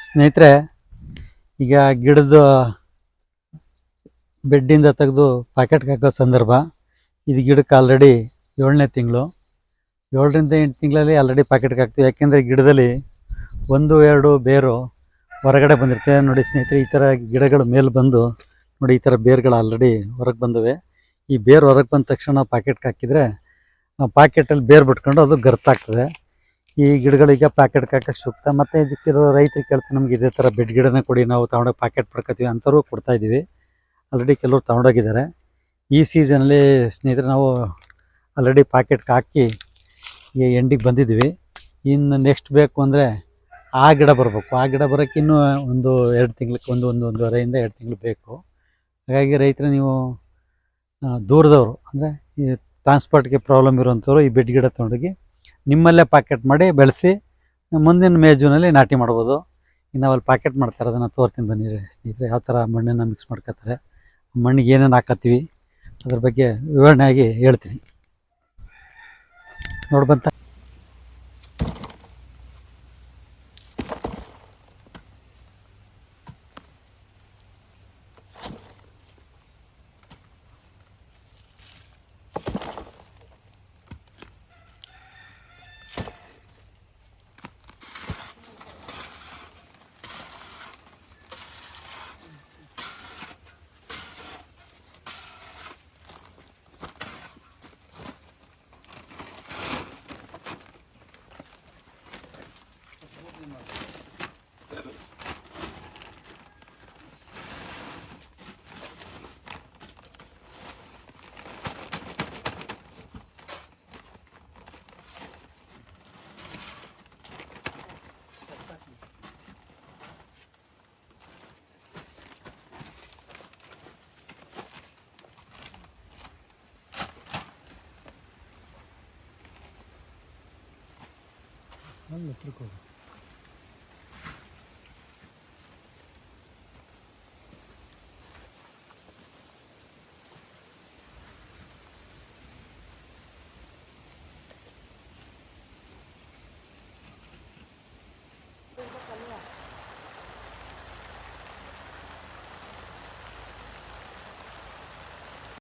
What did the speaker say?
ಸ್ನೇಹಿತರೆ, ಈಗ ಗಿಡದ ಬೆಡ್ಡಿಂದ ತೆಗೆದು ಪ್ಯಾಕೆಟ್ಗೆ ಹಾಕೋ ಸಂದರ್ಭ. ಇದು ಗಿಡಕ್ಕೆ ಆಲ್ರೆಡಿ 7ನೇ ತಿಂಗಳು. 7ರಿಂದ 8 ತಿಂಗಳಲ್ಲಿ ಆಲ್ರೆಡಿ ಪ್ಯಾಕೆಟ್ಗೆ ಹಾಕ್ತೀವಿ. ಯಾಕೆಂದರೆ ಗಿಡದಲ್ಲಿ 1-2 ಬೇರು ಹೊರಗಡೆ ಬಂದಿರ್ತವೆ. ನೋಡಿ ಸ್ನೇಹಿತರೆ, ಈ ಥರ ಗಿಡಗಳು ಮೇಲೆ ಬಂದು ನೋಡಿ, ಈ ಥರ ಬೇರುಗಳು ಆಲ್ರೆಡಿ ಹೊರಗೆ ಬಂದವೆ. ಈ ಬೇರು ಹೊರಗೆ ಬಂದ ತಕ್ಷಣ ನಾವು ಪ್ಯಾಕೆಟ್ಗೆ ಹಾಕಿದರೆ ಪ್ಯಾಕೆಟಲ್ಲಿ ಬೇರು ಬಿಟ್ಕೊಂಡು ಅದು ಗರ್ತಾಗ್ತದೆ. ಈ ಗಿಡಗಳಿಗೆ ಪ್ಯಾಕೆಟ್ಗೆ ಹಾಕೋಕ್ಕೆ ಸೂಕ್ತ. ಮತ್ತು ಇದಕ್ಕೆ ರೈತರಿಗೆ ಕೇಳ್ತೀವಿ, ನಮ್ಗೆ ಇದೇ ಥರ ಬೆಡ್ ಗಿಡನೇ ಕೊಡಿ, ನಾವು ತೊಗೊಂಡೋಗಿ ಪ್ಯಾಕೆಟ್ ಪಡ್ಕೊತೀವಿ ಅಂಥವ್ರು ಕೊಡ್ತಾಯಿದ್ದೀವಿ. ಆಲ್ರೆಡಿ ಕೆಲವ್ರು ತೊಗೊಂಡೋಗಿದ್ದಾರೆ. ಈ ಸೀಸನಲ್ಲಿ ಸ್ನೇಹಿತರೆ ನಾವು ಆಲ್ರೆಡಿ ಪ್ಯಾಕೆಟ್ಗೆ ಹಾಕಿ ಈ ಎಂಡಿಗೆ ಬಂದಿದ್ದೀವಿ. ಇನ್ನು ನೆಕ್ಸ್ಟ್ ಬೇಕು ಅಂದರೆ ಆ ಗಿಡ ಬರಬೇಕು. ಆ ಗಿಡ ಬರೋಕ್ಕೆ ಇನ್ನೂ 1-2 ತಿಂಗ್ಳಕ್ಕೆ 1-1.5 2 ತಿಂಗಳು ಬೇಕು. ಹಾಗಾಗಿ ರೈತರು ನೀವು ದೂರದವರು ಅಂದರೆ ಈ ಟ್ರಾನ್ಸ್ಪೋರ್ಟ್ಗೆ ಪ್ರಾಬ್ಲಮ್ ಇರೋವಂಥವ್ರು ಈ ಬೆಡ್ ಗಿಡ ತೊಗೊಂಡೋಗಿ ನಿಮ್ಮಲ್ಲೇ ಪ್ಯಾಕೆಟ್ ಮಾಡಿ ಬೆಳೆಸಿ ಮುಂದಿನ ಮೇ ಜೂನಲ್ಲಿ ನಾಟಿ ಮಾಡ್ಬೋದು. ಇನ್ನು ಅಲ್ಲಿ ಪ್ಯಾಕೆಟ್ ಮಾಡ್ತಾರೆ, ಅದನ್ನು ತೋರ್ತೀನಿ ಬನ್ನಿ ಸ್ನೇಹಿತರೆ. ಯಾವ ಥರ ಮಣ್ಣನ್ನು ಮಿಕ್ಸ್ ಮಾಡ್ಕೊತಾರೆ, ಮಣ್ಣಿಗೆ ಏನೇನು ಹಾಕತ್ತೀವಿ ಅದ್ರ ಬಗ್ಗೆ ವಿವರಣೆಯಾಗಿ ಹೇಳ್ತೀನಿ. ನೋಡ್ಬಂತ ಹತ್ರಕ್ಕೆ ಹೋಗಿ